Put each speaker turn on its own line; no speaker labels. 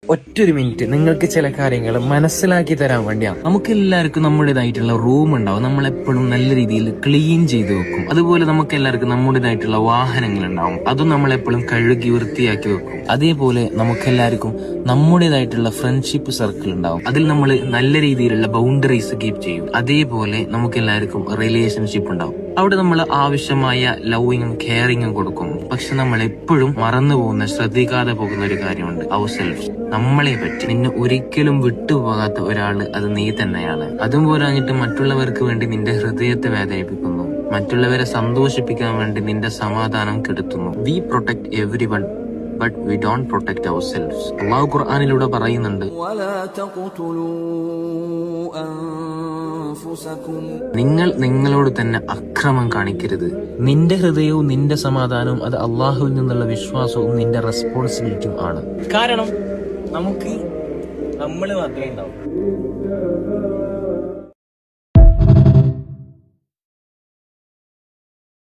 ഒറ്റൊരു മിനിറ്റ് നിങ്ങൾക്ക് ചില കാര്യങ്ങൾ മനസ്സിലാക്കി തരാൻ വേണ്ടിയാണ്. നമുക്ക് എല്ലാവർക്കും നമ്മുടേതായിട്ടുള്ള റൂം ഉണ്ടാവും. നമ്മളെപ്പോഴും നല്ല രീതിയിൽ ക്ലീൻ ചെയ്ത് വെക്കും. അതുപോലെ നമുക്ക് എല്ലാവർക്കും നമ്മുടേതായിട്ടുള്ള വാഹനങ്ങൾ ഉണ്ടാവും. അതും നമ്മളെപ്പോഴും കഴുകി വൃത്തിയാക്കി വെക്കും. അതേപോലെ നമുക്കെല്ലാവർക്കും നമ്മുടേതായിട്ടുള്ള ഫ്രണ്ട്ഷിപ്പ് സർക്കിൾ ഉണ്ടാവും. അതിൽ നമ്മൾ നല്ല രീതിയിലുള്ള ബൗണ്ടറീസ് കീപ്പ് ചെയ്യും. അതേപോലെ നമുക്കെല്ലാവർക്കും റിലേഷൻഷിപ്പ് ഉണ്ടാവും. അവിടെ നമ്മൾ ആവശ്യമായ ലവിങ്ങും കെയറിങ്ങും കൊടുക്കും. പക്ഷെ നമ്മൾ എപ്പോഴും മറന്നു പോകുന്ന, ശ്രദ്ധിക്കാതെ പോകുന്ന ഒരു കാര്യമുണ്ട്, അവർ സെൽഫ്, നമ്മളെ പറ്റി. നിന്നെ ഒരിക്കലും വിട്ടുപോകാത്ത ഒരാള് അത് നീ തന്നെയാണ്. അതും പോരാഞ്ഞിട്ട് മറ്റുള്ളവർക്ക് വേണ്ടി നിന്റെ ഹൃദയത്തെ വേദനിപ്പിക്കുന്നു. മറ്റുള്ളവരെ സന്തോഷിപ്പിക്കാൻ വേണ്ടി നിന്റെ സമാധാനം കെടുത്തുന്നു. We protect everyone, but we don't protect ourself. Allah ഖുർആനിലൂടെ പറയുന്നുണ്ട്, നിങ്ങൾ നിങ്ങളോട് തന്നെ അക്രമം കാണിക്കരുത്. നിന്റെ ഹൃദയവും നിന്റെ സമാധാനവും അത് അള്ളാഹുവിൽ നിന്നുള്ള വിശ്വാസവും നിന്റെ റെസ്പോൺസിബിലിറ്റിയും ആണ്. കാരണം നമുക്ക് നമ്മൾ മാത്രമേ ഉണ്ടാവും.